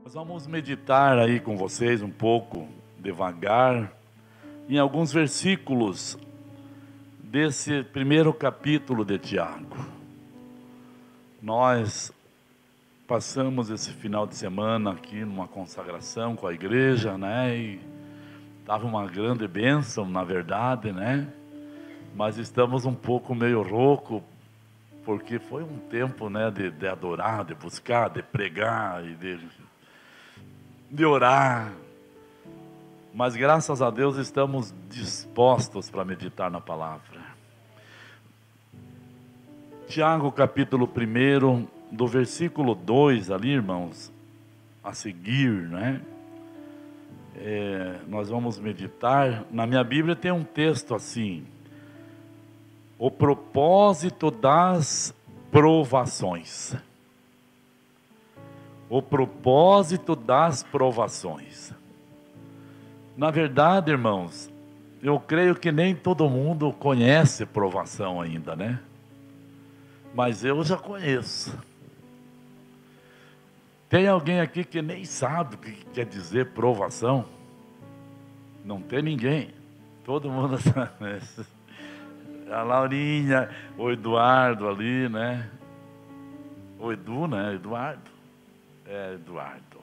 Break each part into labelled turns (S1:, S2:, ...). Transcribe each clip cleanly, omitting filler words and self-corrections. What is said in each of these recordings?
S1: Nós vamos meditar aí com vocês um pouco, devagar, em alguns versículos desse primeiro capítulo de Tiago. Nós passamos esse final de semana aqui numa consagração com a igreja, né? E estava uma grande bênção, na verdade, né? Mas estamos um pouco meio rouco, porque foi um tempo, né, de adorar, de buscar, de pregar e de orar. Mas graças a Deus estamos dispostos para meditar na palavra. Tiago capítulo 1, do versículo 2 ali, irmãos, a seguir, né? Nós vamos meditar. Na minha Bíblia tem um texto assim: o propósito das provações. O propósito das provações. Na verdade, irmãos, eu creio que nem todo mundo conhece provação ainda, né? Mas eu já conheço. Tem alguém aqui que nem sabe o que quer dizer provação? Não tem ninguém. Todo mundo sabe. A Laurinha, o Eduardo ali, né? O Edu, né? Eduardo. Eduardo.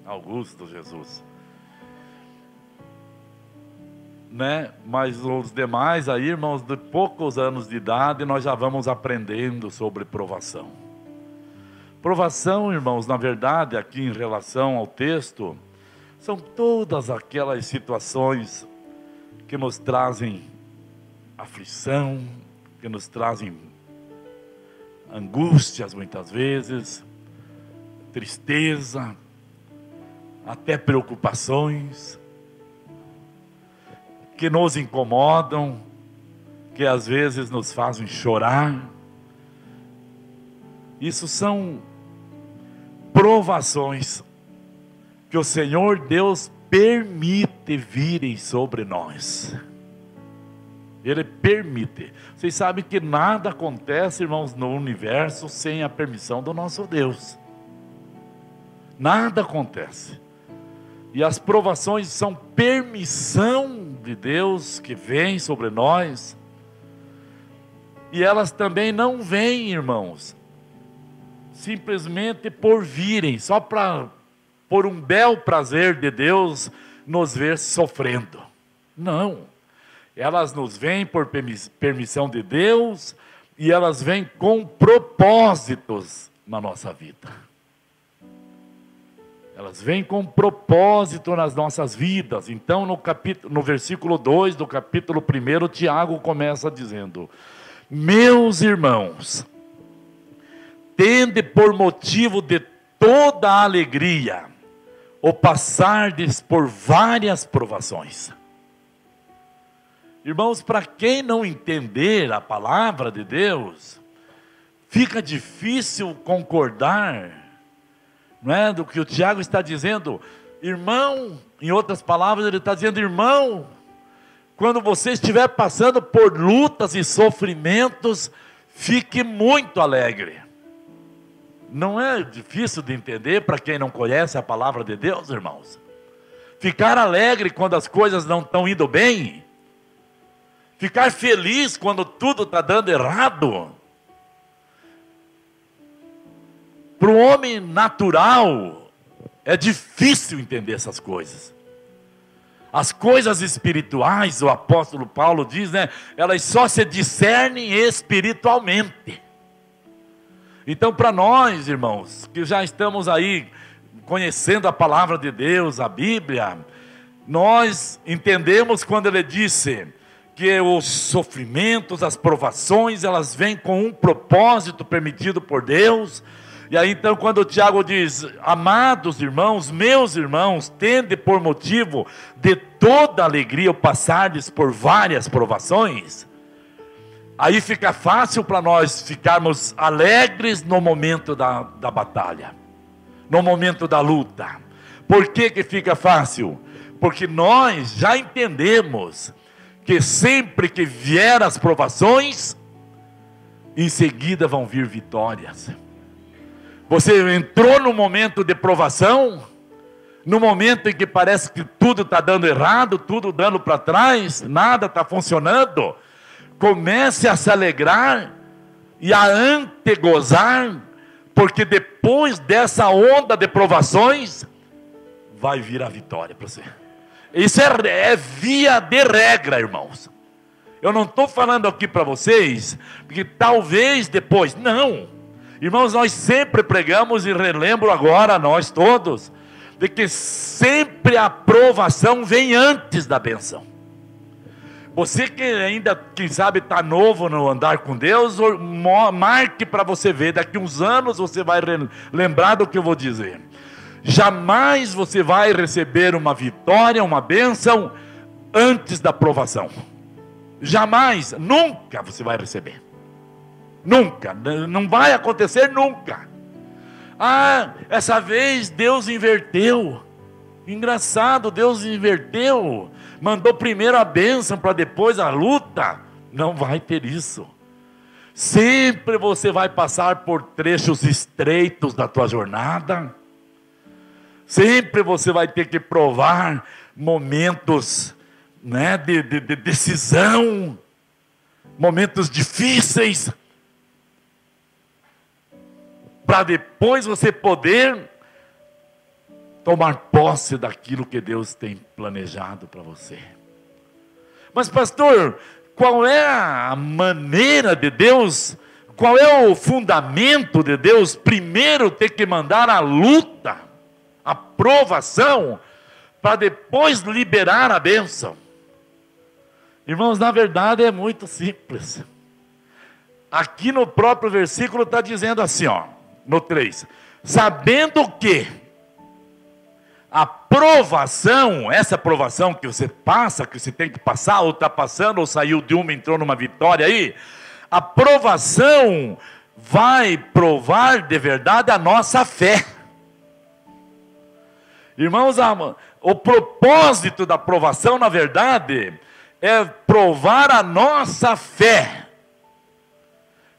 S1: Augusto Jesus. Né? Mas os demais aí, irmãos, de poucos anos de idade, nós já vamos aprendendo sobre provação. Provação, irmãos, na verdade, aqui em relação ao texto, são todas aquelas situações que nos trazem aflição, que nos trazem angústias muitas vezes, tristeza, até preocupações, que nos incomodam, que às vezes nos fazem chorar. Isso são provações que o Senhor Deus permite virem sobre nós. Ele permite. Vocês sabem que nada acontece, irmãos, no universo sem a permissão do nosso Deus. Nada acontece. E as provações são permissão de Deus que vem sobre nós. E elas também não vêm, irmãos, simplesmente por virem, só por um bel prazer de Deus nos ver sofrendo. Não. Elas nos vêm por permissão de Deus e elas vêm com propósitos na nossa vida. Elas vêm com propósito nas nossas vidas. Então, no versículo 2 do capítulo 1, Tiago começa dizendo: meus irmãos, tende por motivo de toda a alegria o passardes por várias provações. Irmãos, para quem não entender a palavra de Deus, fica difícil concordar, não é, do que o Tiago está dizendo. Irmão, em outras palavras, ele está dizendo: irmão, quando você estiver passando por lutas e sofrimentos, fique muito alegre. Não é difícil de entender para quem não conhece a palavra de Deus, irmãos? Ficar alegre quando as coisas não estão indo bem, ficar feliz quando tudo está dando errado. Para o homem natural, é difícil entender essas coisas. As coisas espirituais, o apóstolo Paulo diz, né? Elas só se discernem espiritualmente. Então, para nós, irmãos, que já estamos aí conhecendo a palavra de Deus, a Bíblia, nós entendemos quando ele disse que os sofrimentos, as provações, elas vêm com um propósito permitido por Deus. E aí então, quando o Tiago diz: amados irmãos, meus irmãos, tende por motivo de toda alegria o passardes por várias provações, aí fica fácil para nós ficarmos alegres no momento da batalha, no momento da luta. Por que fica fácil? Porque nós já entendemos que sempre que vier as provações, em seguida vão vir vitórias. Você entrou no momento de provação, no momento em que parece que tudo está dando errado, tudo dando para trás, nada está funcionando. Comece a se alegrar e a antegozar, porque depois dessa onda de provações, vai vir a vitória para você. Isso é via de regra, irmãos. Eu não estou falando aqui para vocês, porque talvez depois, não. Irmãos, nós sempre pregamos e relembro agora, nós todos, de que sempre a provação vem antes da bênção. Você que ainda, quem sabe, está novo no andar com Deus, marque para você ver, daqui uns anos você vai lembrar do que eu vou dizer. Jamais você vai receber uma vitória, uma bênção, antes da provação. Jamais, nunca você vai receber. Nunca, não vai acontecer nunca. Ah, essa vez Deus inverteu. Engraçado, Deus inverteu. Mandou primeiro a bênção para depois a luta. Não vai ter isso. Sempre você vai passar por trechos estreitos da tua jornada. Sempre você vai ter que provar momentos, né, de decisão, momentos difíceis, para depois você poder tomar posse daquilo que Deus tem planejado para você. Mas pastor, qual é a maneira de Deus, qual é o fundamento de Deus primeiro ter que mandar a luta, a provação, para depois liberar a bênção? Irmãos, na verdade é muito simples. Aqui no próprio versículo está dizendo assim, ó, no 3, sabendo que a provação, essa provação que você passa, que você tem que passar, ou está passando, ou saiu de uma, entrou numa vitória aí, a provação vai provar de verdade a nossa fé. Irmãos, o propósito da provação, na verdade, é provar a nossa fé.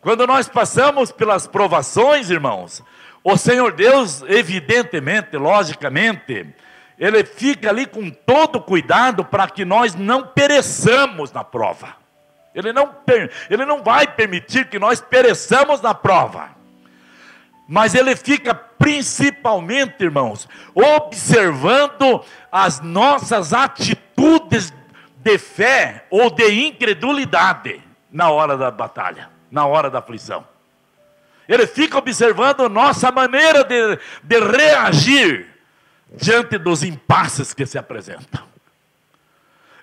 S1: Quando nós passamos pelas provações, irmãos, o Senhor Deus, evidentemente, logicamente, Ele fica ali com todo cuidado para que nós não pereçamos na prova. Ele não vai permitir que nós pereçamos na prova. Mas Ele fica principalmente, irmãos, observando as nossas atitudes de fé ou de incredulidade na hora da batalha, na hora da aflição. Ele fica observando nossa maneira de reagir diante dos impasses que se apresentam.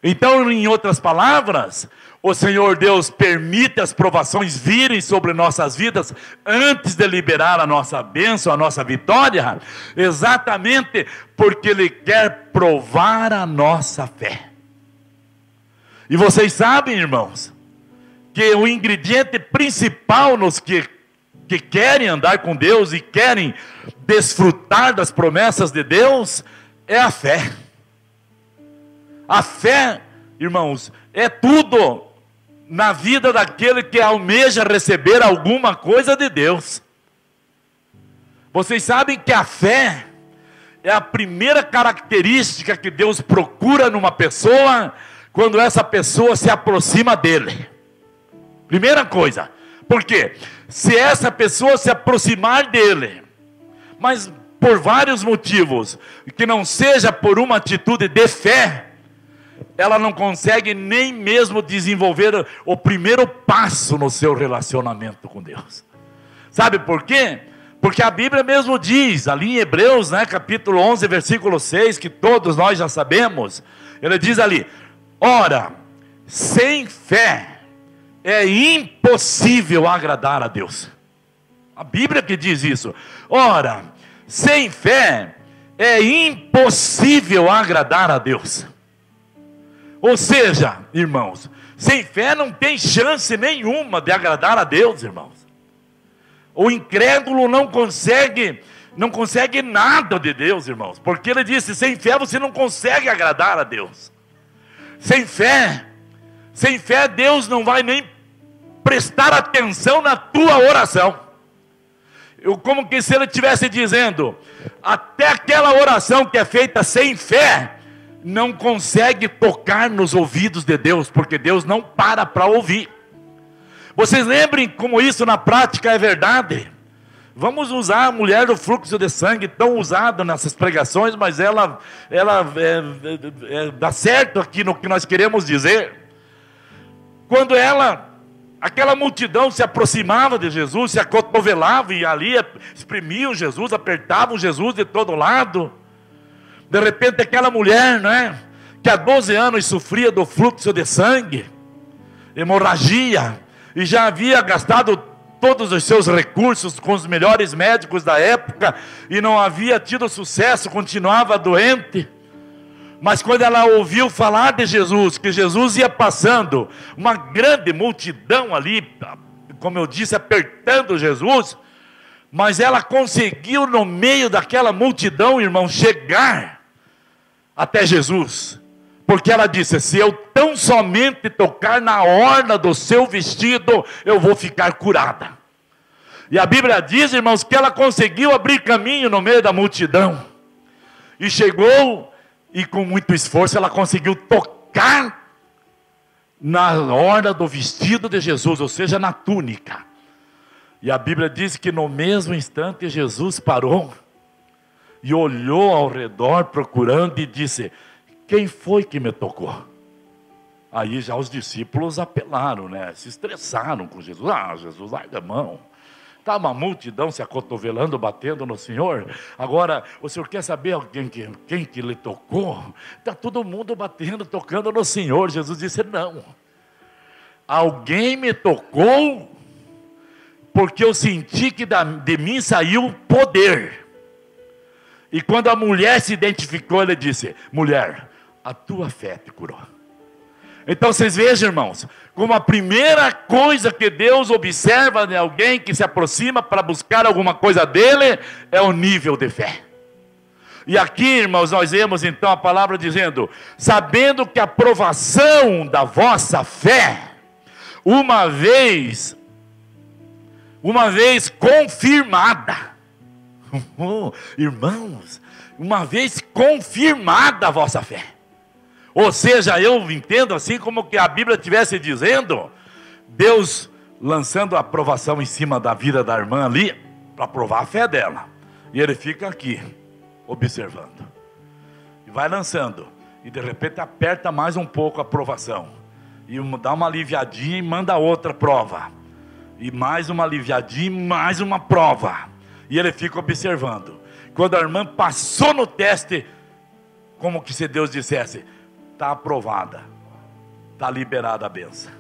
S1: Então, em outras palavras, o Senhor Deus permite as provações virem sobre nossas vidas antes de liberar a nossa bênção, a nossa vitória, exatamente porque Ele quer provar a nossa fé. E vocês sabem, irmãos, que o ingrediente principal nos que querem andar com Deus e querem desfrutar das promessas de Deus é a fé. A fé, irmãos, é tudo na vida daquele que almeja receber alguma coisa de Deus. Vocês sabem que a fé é a primeira característica que Deus procura numa pessoa quando essa pessoa se aproxima dele. Primeira coisa. Por quê? Se essa pessoa se aproximar dele, mas por vários motivos, que não seja por uma atitude de fé, ela não consegue nem mesmo desenvolver o primeiro passo no seu relacionamento com Deus. Sabe por quê? Porque a Bíblia mesmo diz, ali em Hebreus, né, capítulo 11, versículo 6, que todos nós já sabemos, ele diz ali, ora, sem fé é impossível agradar a Deus. A Bíblia que diz isso. Ora, sem fé é impossível agradar a Deus. Ou seja, irmãos, sem fé não tem chance nenhuma de agradar a Deus, irmãos. O incrédulo não consegue nada de Deus, irmãos, porque ele disse, sem fé você não consegue agradar a Deus. Sem fé Deus não vai nem prestar atenção na tua oração. como que se ele estivesse dizendo, até aquela oração que é feita sem fé, não consegue tocar nos ouvidos de Deus, porque Deus não para ouvir. Vocês lembrem como isso na prática é verdade? Vamos usar a mulher do fluxo de sangue, tão usada nessas pregações, mas ela dá certo aqui no que nós queremos dizer. Quando aquela multidão se aproximava de Jesus, se acotovelava e ali exprimiam Jesus, apertavam Jesus de todo lado. De repente aquela mulher, que há 12 anos sofria do fluxo de sangue, hemorragia, e já havia gastado todos os seus recursos com os melhores médicos da época, e não havia tido sucesso, continuava doente. Mas quando ela ouviu falar de Jesus, que Jesus ia passando, uma grande multidão ali, como eu disse, apertando Jesus, mas ela conseguiu no meio daquela multidão, irmão, chegar até Jesus, porque ela disse, se eu tão somente tocar na orla do seu vestido, eu vou ficar curada. E a Bíblia diz, irmãos, que ela conseguiu abrir caminho no meio da multidão, e chegou, e com muito esforço ela conseguiu tocar na orla do vestido de Jesus, ou seja, na túnica. E a Bíblia diz que no mesmo instante Jesus parou, e olhou ao redor procurando e disse, quem foi que me tocou? Aí já os discípulos apelaram, se estressaram com Jesus. Jesus, larga a mão. Está uma multidão se acotovelando, batendo no Senhor. Agora, o Senhor quer saber quem que lhe tocou? Está todo mundo batendo, tocando no Senhor. Jesus disse, não. Alguém me tocou, porque eu senti que de mim saiu poder. E quando a mulher se identificou, ele disse, mulher, a tua fé te curou. Então vocês vejam, irmãos, como a primeira coisa que Deus observa em alguém que se aproxima para buscar alguma coisa dele, é o nível de fé. E aqui, irmãos, nós vemos então a palavra dizendo, sabendo que a provação da vossa fé, uma vez confirmada, irmãos, uma vez confirmada a vossa fé, ou seja, eu entendo assim como que a Bíblia estivesse dizendo, Deus lançando a aprovação em cima da vida da irmã ali, para provar a fé dela, e ele fica aqui, observando, e vai lançando, e de repente aperta mais um pouco a aprovação, e dá uma aliviadinha e manda outra prova, e mais uma aliviadinha e mais uma prova, e ele fica observando. Quando a irmã passou no teste, como que se Deus dissesse, está aprovada, está liberada a bênção.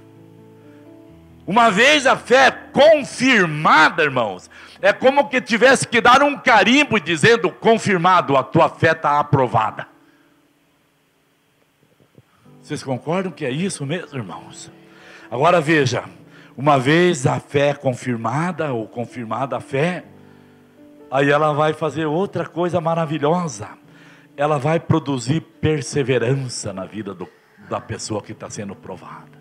S1: Uma vez a fé confirmada, irmãos, é como que tivesse que dar um carimbo dizendo, confirmado, a tua fé está aprovada. Vocês concordam que é isso mesmo, irmãos? Agora veja, uma vez a fé confirmada, ou confirmada a fé, aí ela vai fazer outra coisa maravilhosa. Ela vai produzir perseverança na vida da pessoa que está sendo provada.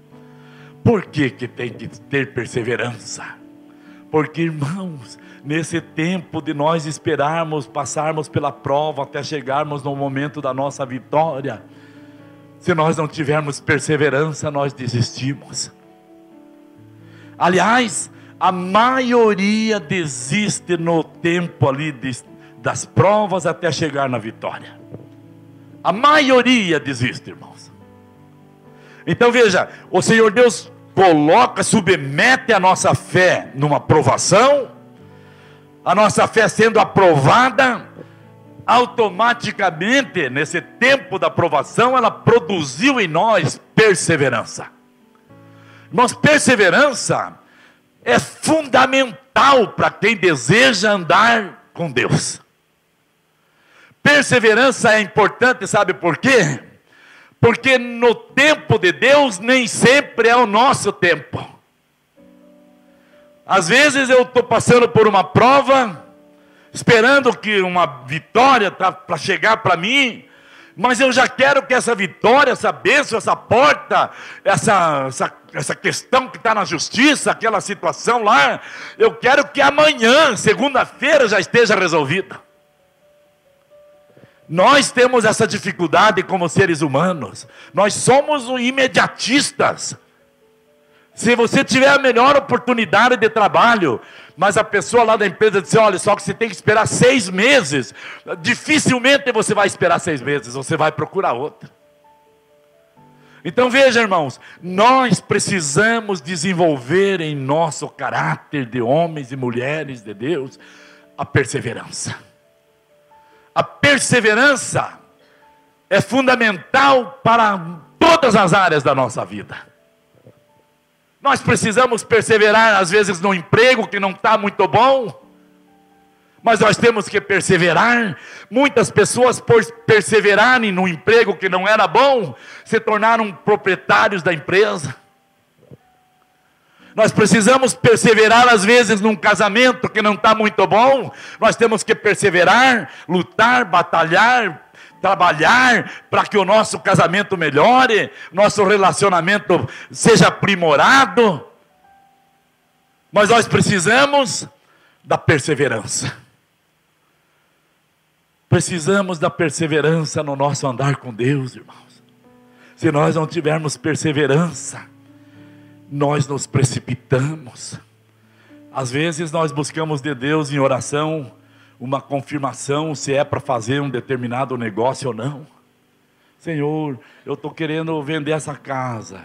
S1: Por que tem que ter perseverança? Porque, irmãos, nesse tempo de nós esperarmos, passarmos pela prova até chegarmos no momento da nossa vitória, se nós não tivermos perseverança, nós desistimos. Aliás, a maioria desiste no tempo ali das provas até chegar na vitória. A maioria desiste, irmãos. Então veja, o Senhor Deus submete a nossa fé numa provação, a nossa fé sendo aprovada, automaticamente, nesse tempo da provação, ela produziu em nós perseverança. Irmãos, perseverança é fundamental para quem deseja andar com Deus. Perseverança é importante, sabe por quê? Porque no tempo de Deus nem sempre é o nosso tempo. Às vezes eu estou passando por uma prova, esperando que uma vitória para chegar para mim, Mas eu já quero que essa vitória, essa bênção, essa porta, essa questão que está na justiça, aquela situação lá, eu quero que amanhã, segunda-feira, já esteja resolvida. Nós temos essa dificuldade como seres humanos. Nós somos imediatistas. Se você tiver a melhor oportunidade de trabalho, mas a pessoa lá da empresa diz, olha, só que você tem que esperar 6 meses, dificilmente você vai esperar 6 meses, você vai procurar outra. Então veja, irmãos, nós precisamos desenvolver em nosso caráter de homens e mulheres de Deus, a perseverança. A perseverança é fundamental para todas as áreas da nossa vida. Nós precisamos perseverar, às vezes, no emprego que não está muito bom, mas nós temos que perseverar. Muitas pessoas, por perseverarem no emprego que não era bom, se tornaram proprietários da empresa. Nós precisamos perseverar, às vezes, num casamento que não está muito bom. Nós temos que perseverar, lutar, batalhar, trabalhar para que o nosso casamento melhore, nosso relacionamento seja aprimorado. Mas nós precisamos da perseverança. Precisamos da perseverança no nosso andar com Deus, irmãos. Se nós não tivermos perseverança, nós nos precipitamos. Às vezes nós buscamos de Deus em oração uma confirmação se é para fazer um determinado negócio ou não. Senhor, eu estou querendo vender essa casa,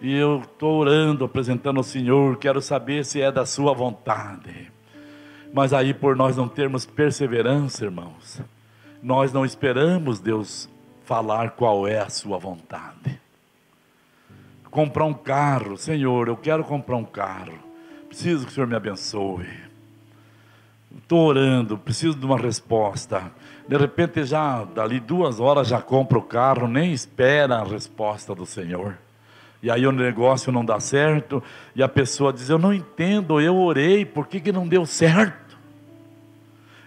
S1: e eu estou orando, apresentando ao Senhor, quero saber se é da sua vontade. Mas aí, por nós não termos perseverança, irmãos, nós não esperamos Deus falar qual é a sua vontade. Comprar um carro, Senhor, eu quero comprar um carro, preciso que o Senhor me abençoe. Estou orando, preciso de uma resposta. De repente já, dali 2 horas já compra o carro, nem espera a resposta do Senhor. E aí o negócio não dá certo, e a pessoa diz, eu não entendo, eu orei, por que não deu certo?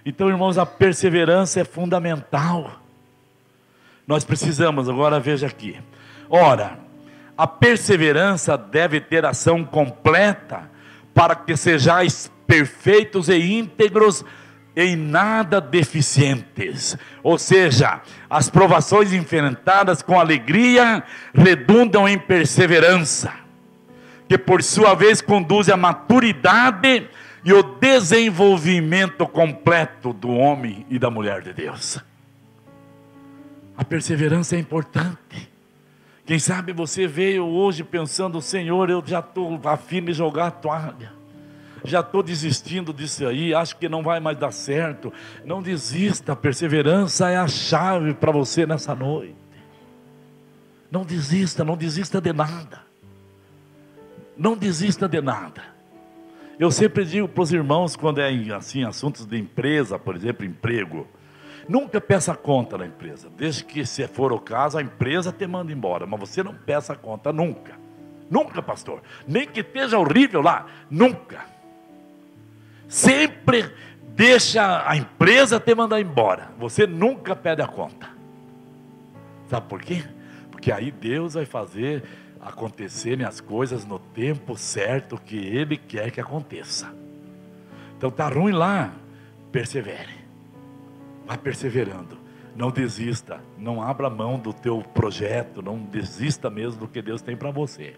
S1: Então, irmãos, a perseverança é fundamental. Nós precisamos, agora veja aqui. Ora, a perseverança deve ter ação completa, para que sejais perfeitos e íntegros, em nada deficientes. Ou seja, as provações enfrentadas com alegria redundam em perseverança, que por sua vez conduz à maturidade e o desenvolvimento completo do homem e da mulher de Deus. A perseverança é importante. Quem sabe você veio hoje pensando, Senhor, eu já estou a fim de jogar a toalha, já estou desistindo disso aí, acho que não vai mais dar certo. Não desista, a perseverança é a chave para você nessa noite. Não desista, não desista de nada. Não desista de nada. Eu sempre digo para os irmãos, quando é assim, assuntos de empresa, por exemplo, emprego, nunca peça conta na empresa, desde que, se for o caso, a empresa te manda embora, mas você não peça conta nunca. Nunca, pastor, nem que esteja horrível lá, nunca. Sempre deixa a empresa te mandar embora, você nunca pede a conta. Sabe por quê? Porque aí Deus vai fazer acontecerem as coisas no tempo certo que Ele quer que aconteça. Então está ruim lá, persevere, vá perseverando, não desista, não abra mão do teu projeto, não desista mesmo do que Deus tem para você.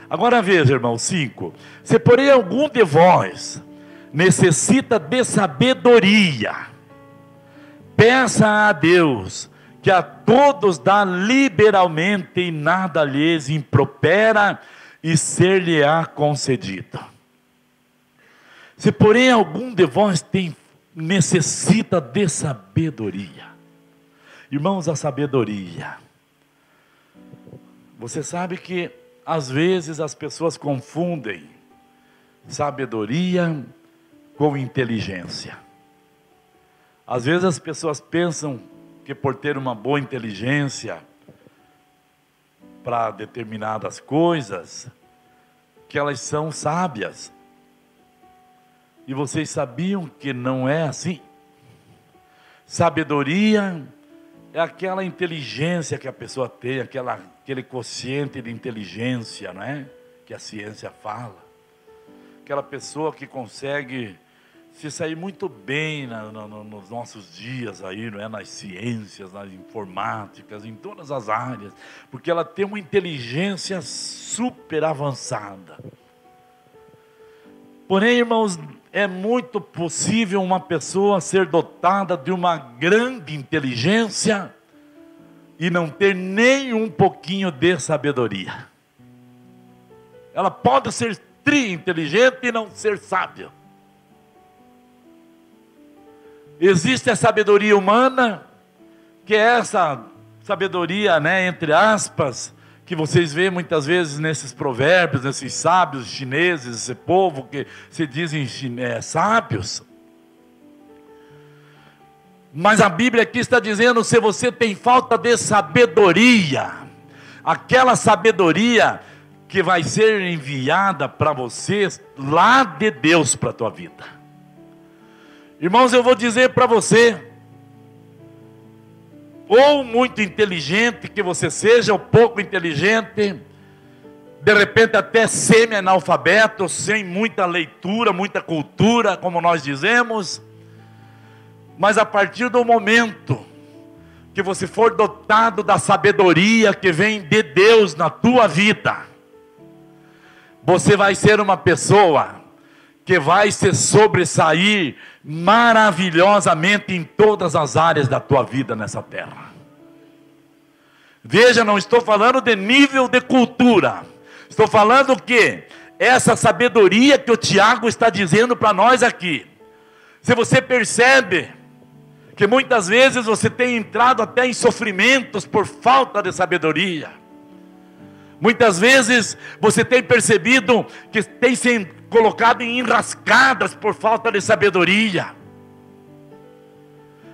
S1: Agora veja, irmão, 5, se porém algum de vós necessita de sabedoria, peça a Deus, que a todos dá liberalmente e nada lhes impropera, e ser-lhe-á concedido. Se porém algum de vós necessita de sabedoria, irmãos, a sabedoria, você sabe que às vezes as pessoas confundem sabedoria com inteligência. Às vezes as pessoas pensam que por ter uma boa inteligência para determinadas coisas, que elas são sábias. E vocês sabiam que não é assim? Sabedoria é aquela inteligência que a pessoa tem, aquele quociente de inteligência, não é? Que a ciência fala. Aquela pessoa que consegue se sair muito bem nos nossos dias aí, não é? Nas ciências, nas informáticas, em todas as áreas, porque ela tem uma inteligência super avançada. Porém, irmãos, é muito possível uma pessoa ser dotada de uma grande inteligência e não ter nem um pouquinho de sabedoria. Ela pode ser tri-inteligente e não ser sábia. Existe a sabedoria humana, que é essa sabedoria, né, entre aspas, que vocês veem muitas vezes nesses provérbios, nesses sábios chineses, esse povo que se dizem sábios. Mas a Bíblia aqui está dizendo, se você tem falta de sabedoria, aquela sabedoria que vai ser enviada para você lá de Deus para a tua vida. Irmãos, eu vou dizer para você, ou muito inteligente que você seja, ou pouco inteligente, de repente até semi-analfabeto, sem muita leitura, muita cultura, como nós dizemos, mas a partir do momento que você for dotado da sabedoria que vem de Deus na tua vida, você vai ser uma pessoa que vai se sobressair maravilhosamente em todas as áreas da tua vida nessa terra. Veja, não estou falando de nível de cultura, estou falando que essa sabedoria que o Tiago está dizendo para nós aqui, se você percebe que muitas vezes você tem entrado até em sofrimentos por falta de sabedoria, muitas vezes você tem percebido que tem se colocado em enrascadas por falta de sabedoria,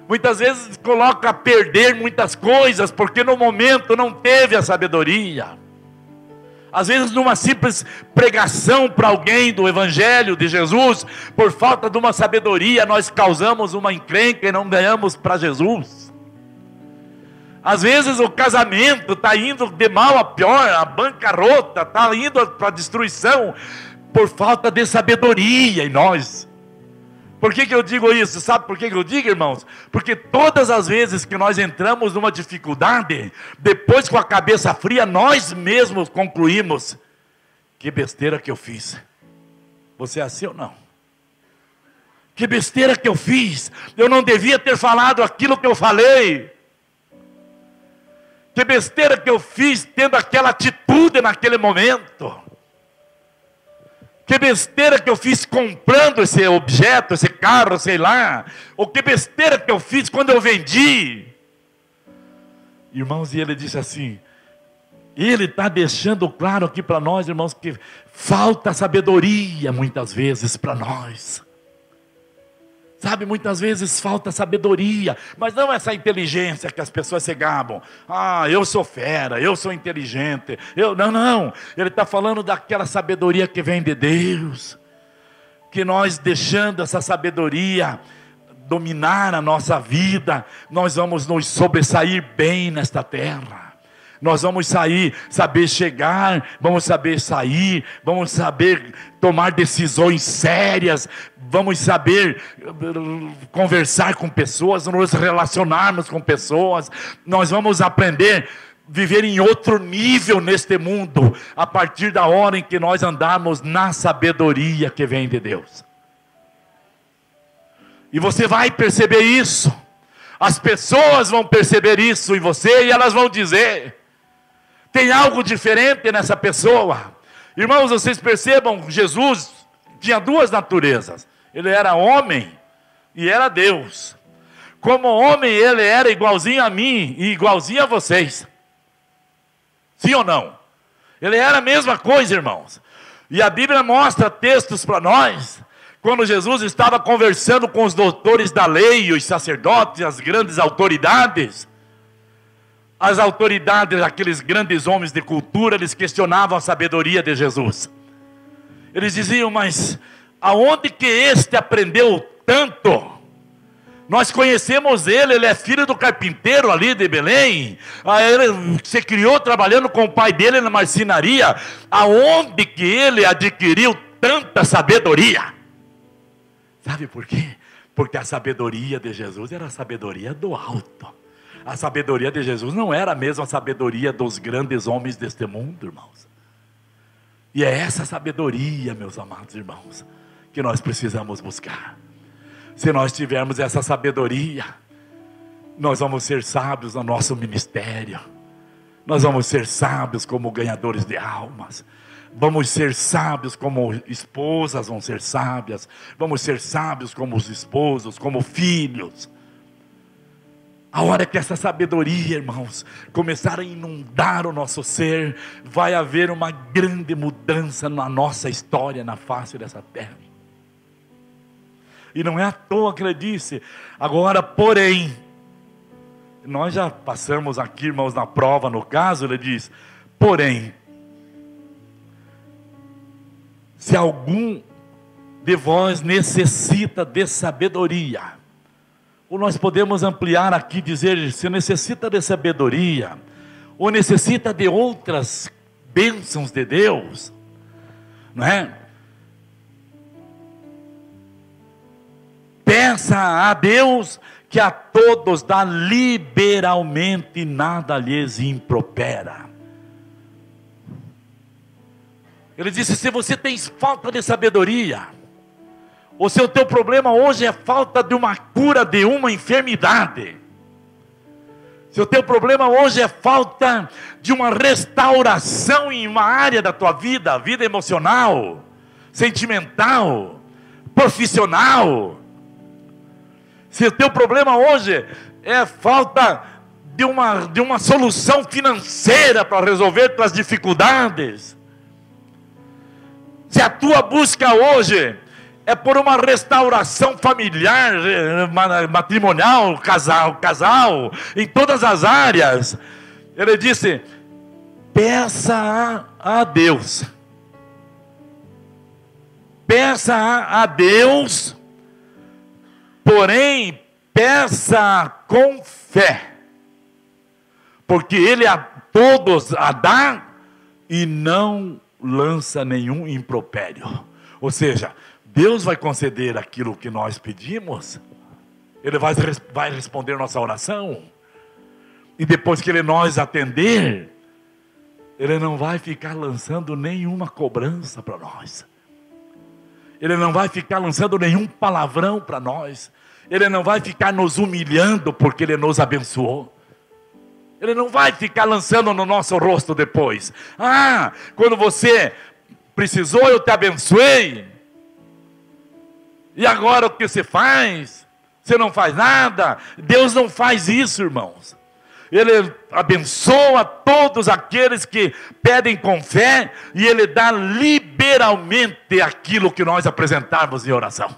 S1: muitas vezes coloca a perder muitas coisas, porque no momento não teve a sabedoria. Às vezes numa simples pregação para alguém do Evangelho de Jesus, por falta de uma sabedoria, nós causamos uma encrenca e não ganhamos para Jesus. Às vezes o casamento está indo de mal a pior, a bancarrota está indo para a destruição, por falta de sabedoria em nós. Por que eu digo isso? Sabe por que eu digo, irmãos? Porque todas as vezes que nós entramos numa dificuldade, depois com a cabeça fria, nós mesmos concluímos: que besteira que eu fiz. Você é assim ou não? Que besteira que eu fiz. Eu não devia ter falado aquilo que eu falei. Que besteira que eu fiz tendo aquela atitude naquele momento. Que besteira que eu fiz comprando esse objeto, esse carro, sei lá. Ou que besteira que eu fiz quando eu vendi. Irmãos, e ele disse assim, ele está deixando claro aqui para nós, irmãos, que falta sabedoria muitas vezes para nós. Sabe, muitas vezes falta sabedoria, mas não essa inteligência que as pessoas se gabam. Ah, eu sou fera, eu sou inteligente. Não. Ele está falando daquela sabedoria que vem de Deus. Que nós, deixando essa sabedoria dominar a nossa vida, nós vamos nos sobressair bem nesta terra. Nós vamos saber chegar, vamos saber sair, vamos saber tomar decisões sérias, vamos saber conversar com pessoas, nos relacionarmos com pessoas. Nós vamos aprender a viver em outro nível neste mundo, a partir da hora em que nós andarmos na sabedoria que vem de Deus. E você vai perceber isso, as pessoas vão perceber isso em você e elas vão dizer: tem algo diferente nessa pessoa. Irmãos, vocês percebam, Jesus tinha duas naturezas. Ele era homem e era Deus. Como homem, ele era igualzinho a mim e igualzinho a vocês. Sim ou não? Ele era a mesma coisa, irmãos. E a Bíblia mostra textos para nós, quando Jesus estava conversando com os doutores da lei, os sacerdotes, as grandes autoridades. As autoridades, aqueles grandes homens de cultura, eles questionavam a sabedoria de Jesus. Eles diziam: mas aonde que este aprendeu tanto? Nós conhecemos ele é filho do carpinteiro ali de Belém. Ele se criou trabalhando com o pai dele na marcenaria. Aonde que ele adquiriu tanta sabedoria? Sabe por quê? Porque a sabedoria de Jesus era a sabedoria do alto. A sabedoria de Jesus não era a mesma sabedoria dos grandes homens deste mundo, irmãos. E é essa sabedoria, meus amados irmãos, que nós precisamos buscar. Se nós tivermos essa sabedoria, nós vamos ser sábios no nosso ministério. Nós vamos ser sábios como ganhadores de almas. Vamos ser sábios como esposas vão ser sábias. Vamos ser sábios como os esposos, como filhos. A hora que essa sabedoria, irmãos, começar a inundar o nosso ser, vai haver uma grande mudança na nossa história, na face dessa terra. E não é à toa que ele disse. Agora, porém, nós já passamos aqui, irmãos, na prova, no caso, ele diz, porém, se algum de vós necessita de sabedoria, ou nós podemos ampliar aqui, dizer, se necessita de sabedoria, ou necessita de outras bênçãos de Deus, não é? Peça a Deus que a todos dá liberalmente, nada lhes impropera. Ele disse, se você tem falta de sabedoria, ou se o teu problema hoje é falta de uma cura de uma enfermidade, se o teu problema hoje é falta de uma restauração em uma área da tua vida, vida emocional, sentimental, profissional, se o teu problema hoje é falta de uma solução financeira para resolver tuas dificuldades, se a tua busca hoje é por uma restauração familiar, matrimonial, casal, em todas as áreas, ele disse, peça a Deus. Peça a Deus, porém, peça com fé, porque Ele a todos a dá e não lança nenhum impropério. Ou seja, Deus vai conceder aquilo que nós pedimos, Ele vai responder nossa oração, e depois que Ele nos atender, Ele não vai ficar lançando nenhuma cobrança para nós, Ele não vai ficar lançando nenhum palavrão para nós, Ele não vai ficar nos humilhando porque Ele nos abençoou, Ele não vai ficar lançando no nosso rosto depois, quando você precisou eu te abençoei, e agora o que você faz? Você não faz nada. Deus não faz isso, irmãos. Ele abençoa todos aqueles que pedem com fé, e Ele dá liberalmente aquilo que nós apresentarmos em oração.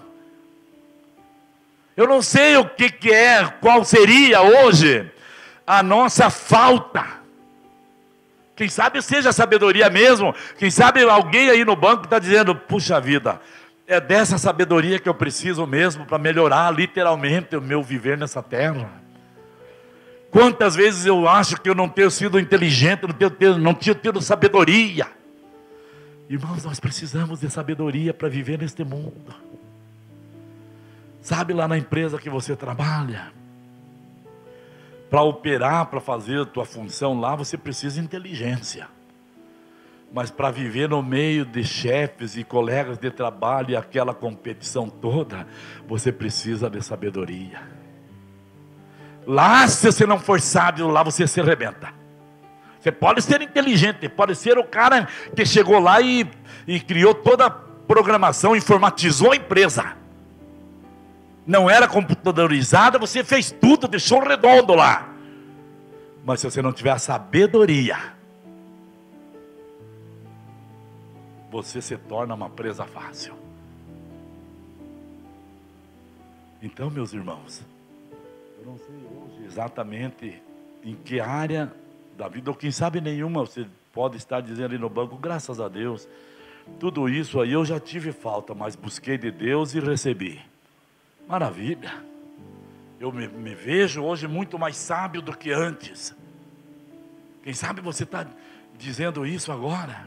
S1: Eu não sei o que é, qual seria hoje a nossa falta. Quem sabe seja sabedoria mesmo. Quem sabe alguém aí no banco está dizendo, puxa vida, é dessa sabedoria que eu preciso mesmo para melhorar literalmente o meu viver nessa terra. Quantas vezes eu acho que eu não tenho sido inteligente, não tinha tido sabedoria. Irmãos, nós precisamos de sabedoria para viver neste mundo. Sabe, lá na empresa que você trabalha, para operar, para fazer a tua função lá, você precisa de inteligência. Mas para viver no meio de chefes e colegas de trabalho e aquela competição toda, você precisa de sabedoria. Lá, se você não for sábio, lá você se arrebenta. Você pode ser inteligente, pode ser o cara que chegou lá e criou toda a programação, informatizou a empresa. Não era computadorizada, você fez tudo, deixou redondo lá. Mas se você não tiver a sabedoria, você se torna uma presa fácil. Então, meus irmãos, eu não sei hoje exatamente em que área da vida, ou quem sabe nenhuma, você pode estar dizendo ali no banco, graças a Deus, tudo isso aí eu já tive falta, mas busquei de Deus e recebi. Maravilha. Eu me vejo hoje muito mais sábio do que antes. Quem sabe você está dizendo isso agora?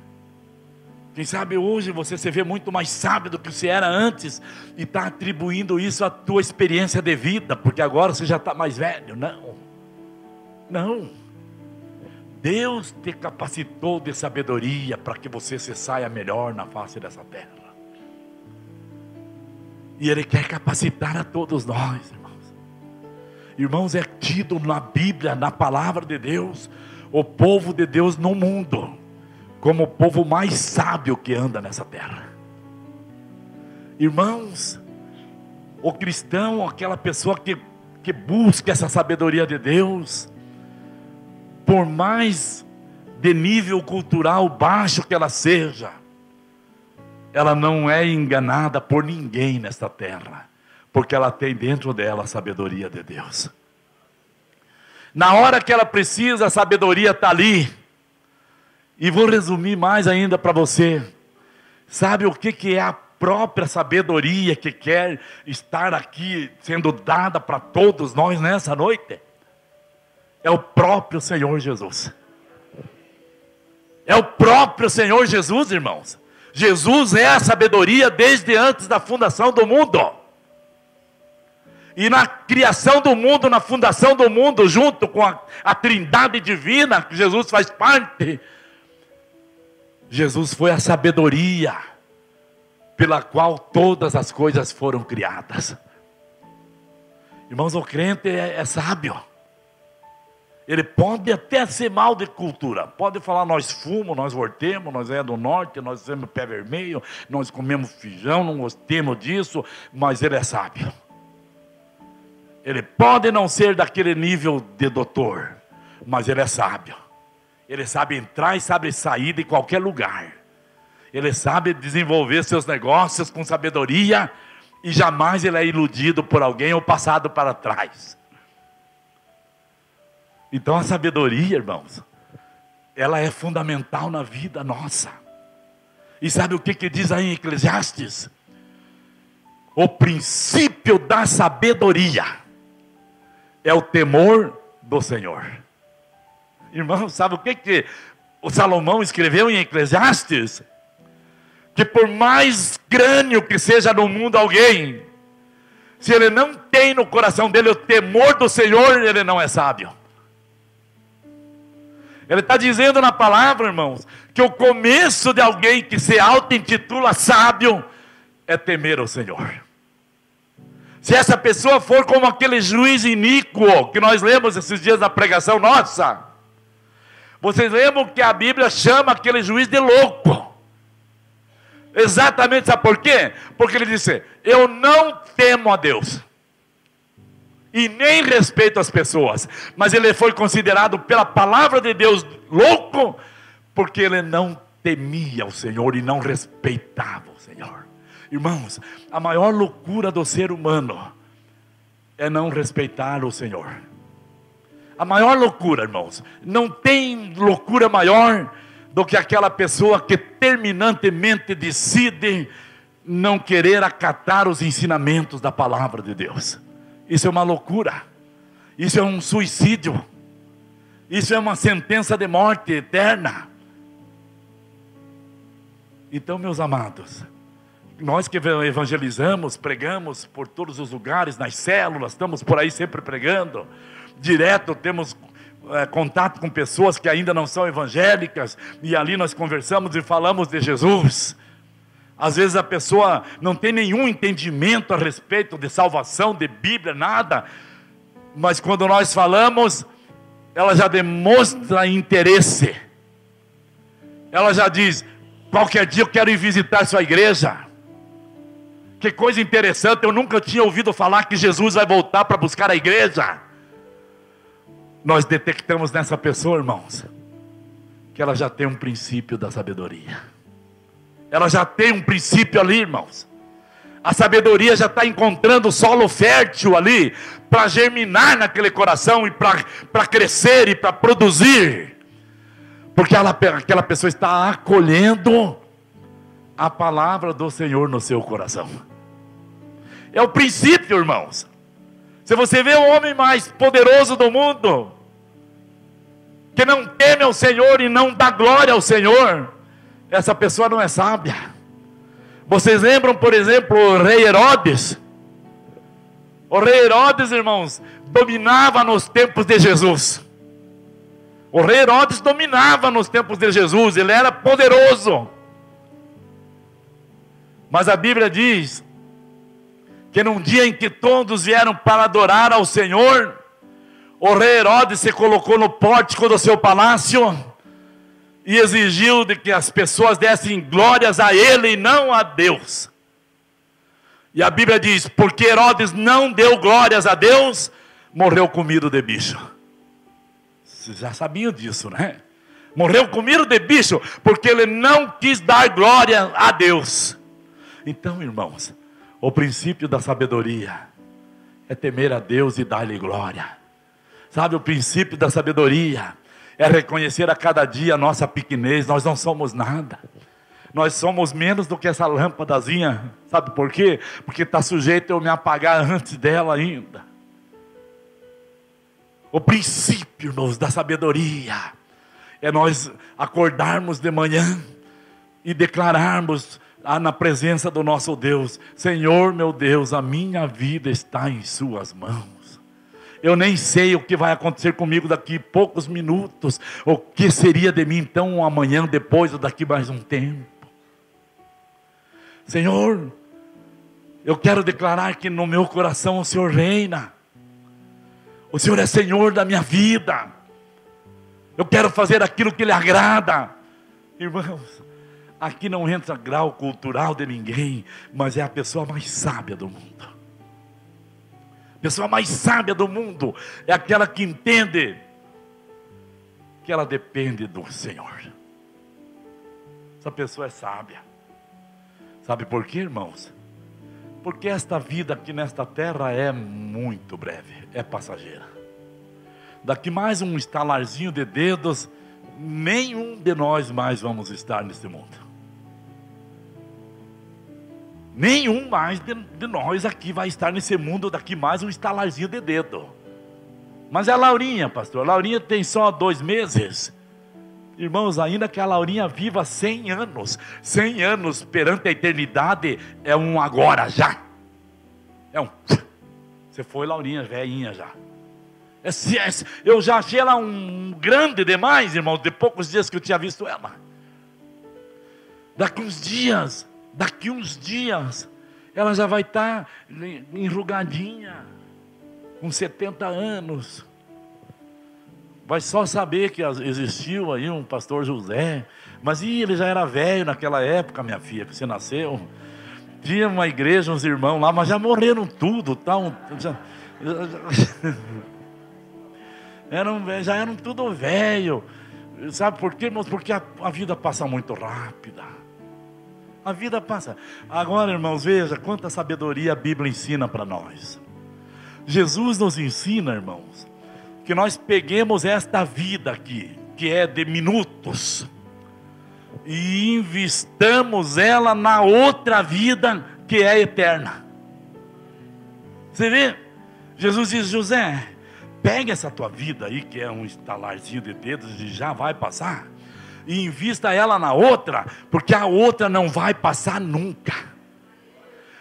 S1: Quem sabe hoje você se vê muito mais sábio do que você era antes e está atribuindo isso à tua experiência de vida, porque agora você já está mais velho. Não, não. Deus te capacitou de sabedoria para que você se saia melhor na face dessa terra. E Ele quer capacitar a todos nós, irmãos. Irmãos, é tido na Bíblia, na palavra de Deus, o povo de Deus no mundo como o povo mais sábio que anda nessa terra. Irmãos, o cristão, aquela pessoa que busca essa sabedoria de Deus, por mais de nível cultural baixo que ela seja, ela não é enganada por ninguém nesta terra, porque ela tem dentro dela a sabedoria de Deus. Na hora que ela precisa, a sabedoria está ali. E vou resumir mais ainda para você. Sabe o que é a própria sabedoria que quer estar aqui sendo dada para todos nós nessa noite? É o próprio Senhor Jesus. É o próprio Senhor Jesus, irmãos. Jesus é a sabedoria desde antes da fundação do mundo. E na criação do mundo, na fundação do mundo, junto com a trindade divina, que Jesus faz parte, Jesus foi a sabedoria pela qual todas as coisas foram criadas. Irmãos, o crente é sábio. Ele pode até ser mal de cultura. Pode falar, nós fumamos, nós voltemos, nós é do norte, nós temos pé vermelho, nós comemos feijão, não gostamos disso, mas ele é sábio. Ele pode não ser daquele nível de doutor, mas ele é sábio. Ele sabe entrar e sabe sair de qualquer lugar. Ele sabe desenvolver seus negócios com sabedoria e jamais ele é iludido por alguém ou passado para trás. Então a sabedoria, irmãos, ela é fundamental na vida nossa. E sabe o que diz aí em Eclesiastes? O princípio da sabedoria é o temor do Senhor. Irmão, sabe o que o Salomão escreveu em Eclesiastes? Que por mais crânio que seja no mundo alguém, se ele não tem no coração dele o temor do Senhor, ele não é sábio. Ele está dizendo na palavra, irmãos, que o começo de alguém que se auto-intitula sábio é temer o Senhor. Se essa pessoa for como aquele juiz iníquo que nós lemos esses dias na pregação nossa, vocês lembram que a Bíblia chama aquele juiz de louco? Exatamente, sabe por quê? Porque ele disse, eu não temo a Deus e nem respeito as pessoas, mas ele foi considerado pela palavra de Deus louco, porque ele não temia o Senhor e não respeitava o Senhor. Irmãos, a maior loucura do ser humano é não respeitar o Senhor. A maior loucura, irmãos, não tem loucura maior do que aquela pessoa que terminantemente decide não querer acatar os ensinamentos da palavra de Deus. Isso é uma loucura, isso é um suicídio, isso é uma sentença de morte eterna. Então, meus amados, nós que evangelizamos, pregamos por todos os lugares, nas células, estamos por aí sempre pregando, direto temos contato com pessoas que ainda não são evangélicas, e ali nós conversamos e falamos de Jesus. Às vezes a pessoa não tem nenhum entendimento a respeito de salvação, de Bíblia, nada, mas quando nós falamos, ela já demonstra interesse. Ela já diz, qualquer dia eu quero ir visitar sua igreja. Que coisa interessante, eu nunca tinha ouvido falar que Jesus vai voltar para buscar a igreja. Nós detectamos nessa pessoa, irmãos, que ela já tem um princípio da sabedoria. Ela já tem um princípio ali, irmãos. A sabedoria já está encontrando solo fértil ali, para germinar naquele coração, e para crescer e para produzir. Porque aquela pessoa está acolhendo a palavra do Senhor no seu coração. É o princípio, irmãos. Se você vê o homem mais poderoso do mundo, que não teme ao Senhor e não dá glória ao Senhor, essa pessoa não é sábia. Vocês lembram, por exemplo, o rei Herodes? O rei Herodes, irmãos, dominava nos tempos de Jesus. O rei Herodes dominava nos tempos de Jesus, ele era poderoso. Mas a Bíblia diz que num dia em que todos vieram para adorar ao Senhor, o rei Herodes se colocou no pórtico do seu palácio e exigiu de que as pessoas dessem glórias a ele e não a Deus. E a Bíblia diz, porque Herodes não deu glórias a Deus, morreu comido de bicho. Vocês já sabiam disso, né? Morreu comido de bicho, porque ele não quis dar glória a Deus. Então, irmãos, o princípio da sabedoria é temer a Deus e dar-lhe glória. Sabe, o princípio da sabedoria é reconhecer a cada dia a nossa pequenez. Nós não somos nada. Nós somos menos do que essa lâmpadazinha. Sabe por quê? Porque está sujeito a eu me apagar antes dela ainda. O princípio, irmãos, da sabedoria é nós acordarmos de manhã e declararmos na presença do nosso Deus: Senhor meu Deus, a minha vida está em suas mãos. Eu nem sei o que vai acontecer comigo daqui a poucos minutos. O que seria de mim então amanhã, depois ou daqui mais um tempo. Senhor, eu quero declarar que no meu coração o Senhor reina. O Senhor é Senhor da minha vida. Eu quero fazer aquilo que lhe agrada. Irmãos, aqui não entra grau cultural de ninguém, mas é a pessoa mais sábia do mundo. A pessoa mais sábia do mundo é aquela que entende que ela depende do Senhor. Essa pessoa é sábia. Sabe por quê, irmãos? Porque esta vida aqui nesta terra é muito breve, é passageira. Daqui mais um estalarzinho de dedos, nenhum de nós mais vamos estar nesse mundo. Nenhum mais de nós aqui vai estar nesse mundo daqui mais um estalarzinho de dedo. Mas é a Laurinha, pastor. A Laurinha tem só 2 meses. Irmãos, ainda que a Laurinha viva 100 anos, 100 anos perante a eternidade é um agora já. É um... Você foi, Laurinha, velhinha já. Eu já achei ela um grande demais, irmãos, de poucos dias que eu tinha visto ela. Daqui uns dias, ela já vai estar enrugadinha, com 70 anos. Vai só saber que existiu aí um pastor José. Mas ele já era velho naquela época, minha filha, que você nasceu. Tinha uma igreja, uns irmãos lá, mas já morreram tudo. Já eram tudo velho. Sabe por quê, irmãos? Porque a vida passa muito rápida. A vida passa. Agora, irmãos, veja quanta sabedoria a Bíblia ensina para nós. Jesus nos ensina, irmãos, que nós peguemos esta vida aqui, que é de minutos, e investamos ela na outra vida que é eterna. Você vê? Jesus diz: José, pega essa tua vida aí, que é um estalarzinho de dedos e já vai passar, e invista ela na outra, porque a outra não vai passar nunca.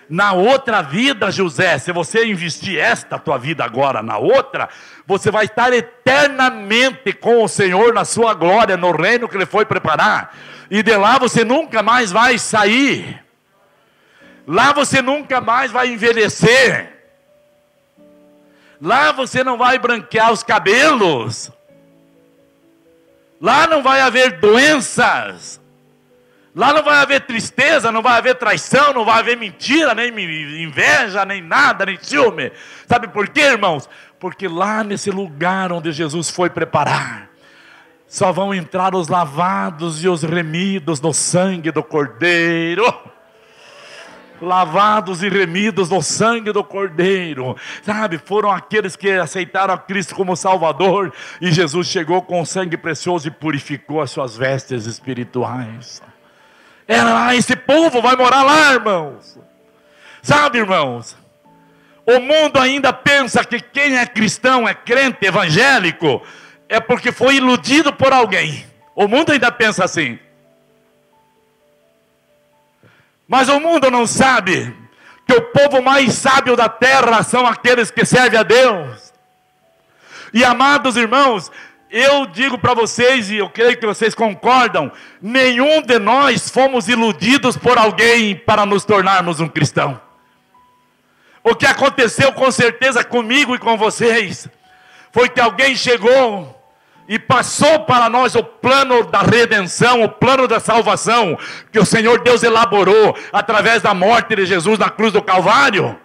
S1: Na outra vida, José, se você investir esta tua vida agora na outra, você vai estar eternamente com o Senhor na sua glória, no reino que Ele foi preparar. E de lá você nunca mais vai sair. Lá você nunca mais vai envelhecer. Lá você não vai branquear os cabelos. Lá não vai haver doenças. Lá não vai haver tristeza, não vai haver traição, não vai haver mentira, nem inveja, nem nada, nem ciúme. Sabe por quê, irmãos? Porque lá nesse lugar onde Jesus foi preparar, só vão entrar os lavados e os remidos no sangue do Cordeiro. Lavados e remidos no sangue do Cordeiro. Sabe, foram aqueles que aceitaram a Cristo como Salvador, e Jesus chegou com o sangue precioso e purificou as suas vestes espirituais. Esse povo vai morar lá, irmãos. Sabe, irmãos, O mundo ainda pensa que quem é cristão, é crente, evangélico, é porque foi iludido por alguém. O mundo ainda pensa assim. Mas o mundo não sabe que o povo mais sábio da terra são aqueles que servem a Deus. E amados irmãos, eu digo para vocês, e eu creio que vocês concordam, nenhum de nós fomos iludidos por alguém para nos tornarmos um cristão. O que aconteceu com certeza comigo e com vocês, foi que alguém chegou e passou para nós o plano da redenção, o plano da salvação, que o Senhor Deus elaborou através da morte de Jesus na cruz do Calvário.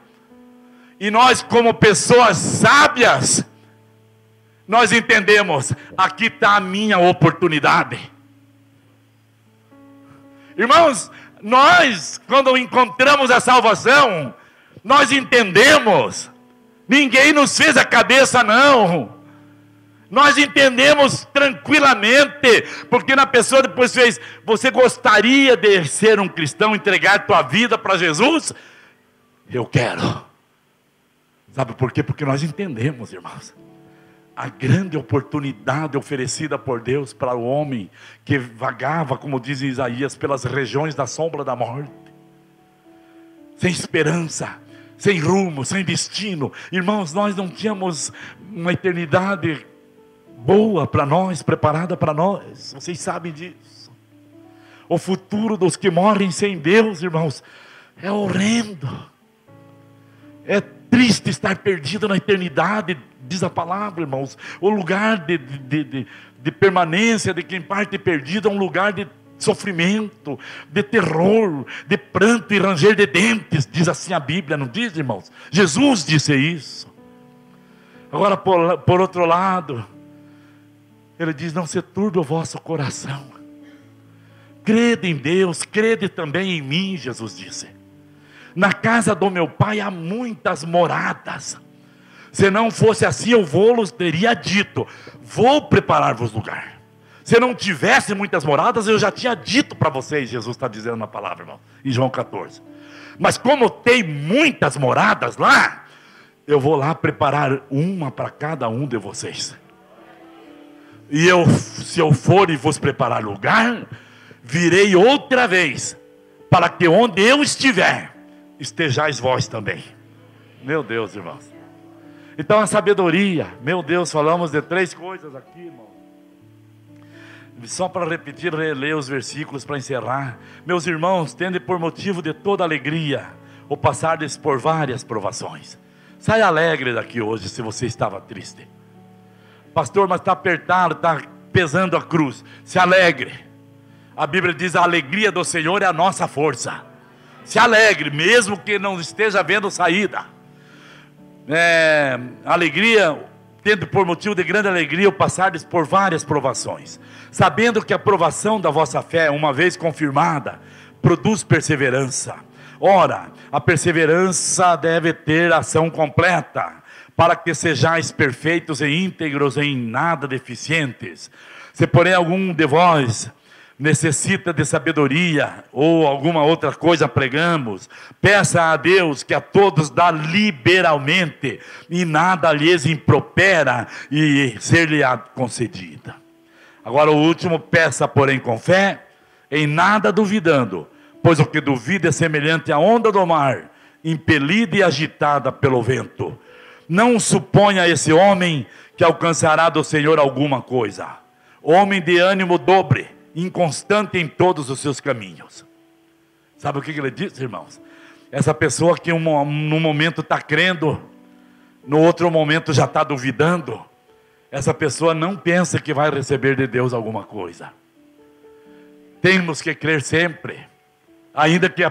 S1: E nós, como pessoas sábias, nós entendemos, aqui está a minha oportunidade. Irmãos, nós, quando encontramos a salvação, nós entendemos, ninguém nos fez a cabeça não, nós entendemos tranquilamente, porque na pessoa depois fez, você gostaria de ser um cristão, entregar tua vida para Jesus? Eu quero. Sabe por quê? Porque nós entendemos, irmãos, a grande oportunidade oferecida por Deus para o homem que vagava, como diz Isaías, pelas regiões da sombra da morte, sem esperança, sem rumo, sem destino. Irmãos, nós não tínhamos uma eternidade boa para nós, preparada para nós, vocês sabem disso. O futuro dos que morrem sem Deus, irmãos, é horrendo, é triste estar perdido na eternidade, diz a palavra, irmãos. O lugar de permanência de quem parte perdido é um lugar de sofrimento, de terror, de pranto e ranger de dentes, diz assim a Bíblia, não diz, irmãos? Jesus disse isso. Agora, por outro lado, Ele diz, não se turbe o vosso coração, crede em Deus, crede também em mim, Jesus disse. Na casa do meu Pai há muitas moradas. Se não fosse assim, eu vou-los teria dito, vou preparar-vos lugar. Se não tivesse muitas moradas, eu já tinha dito para vocês, Jesus está dizendo na palavra, irmão, em João 14. Mas como tem muitas moradas lá, eu vou lá preparar uma para cada um de vocês. E se eu for e vos preparar lugar, virei outra vez, para que onde eu estiver, estejais vós também. Meu Deus, irmãos. Então a sabedoria, meu Deus, falamos de 3 coisas aqui, irmão. Só para repetir, reler os versículos para encerrar. Meus irmãos, tende por motivo de toda alegria o passardes por várias provações. Sai alegre daqui hoje, se você estava triste. Pastor, mas está apertado, está pesando a cruz. Se alegre. A Bíblia diz, a alegria do Senhor é a nossa força. Se alegre, mesmo que não esteja vendo saída. Alegria, tendo por motivo de grande alegria o passardes por várias provações, sabendo que a provação da vossa fé, uma vez confirmada, produz perseverança. Ora, a perseverança deve ter ação completa, para que sejais perfeitos e íntegros, em nada deficientes. Se porém algum de vós necessita de sabedoria, ou alguma outra coisa pregamos, peça a Deus, que a todos dá liberalmente, e nada lhes impropera, e ser-lhe-á concedida. Agora o último, peça porém com fé, em nada duvidando, pois o que duvida é semelhante à onda do mar, impelida e agitada pelo vento. Não suponha esse homem que alcançará do Senhor alguma coisa. Homem de ânimo dobre, inconstante em todos os seus caminhos. Sabe o que ele diz, irmãos? Essa pessoa que num momento está crendo, no outro momento já está duvidando, essa pessoa não pensa que vai receber de Deus alguma coisa. Temos que crer sempre, ainda que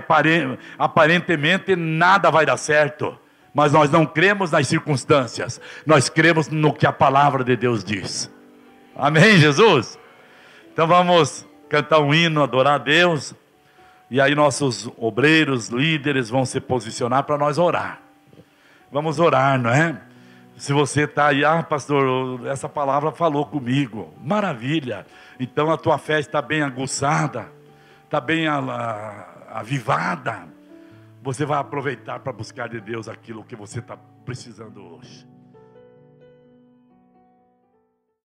S1: aparentemente nada vai dar certo, mas nós não cremos nas circunstâncias, nós cremos no que a palavra de Deus diz. Amém, Jesus? Então vamos cantar um hino, adorar a Deus, e aí nossos obreiros, líderes vão se posicionar para nós orar. Vamos orar, não é? Se você está aí, pastor, essa palavra falou comigo, maravilha, então a tua fé está bem aguçada, está bem avivada, você vai aproveitar para buscar de Deus aquilo que você está precisando hoje.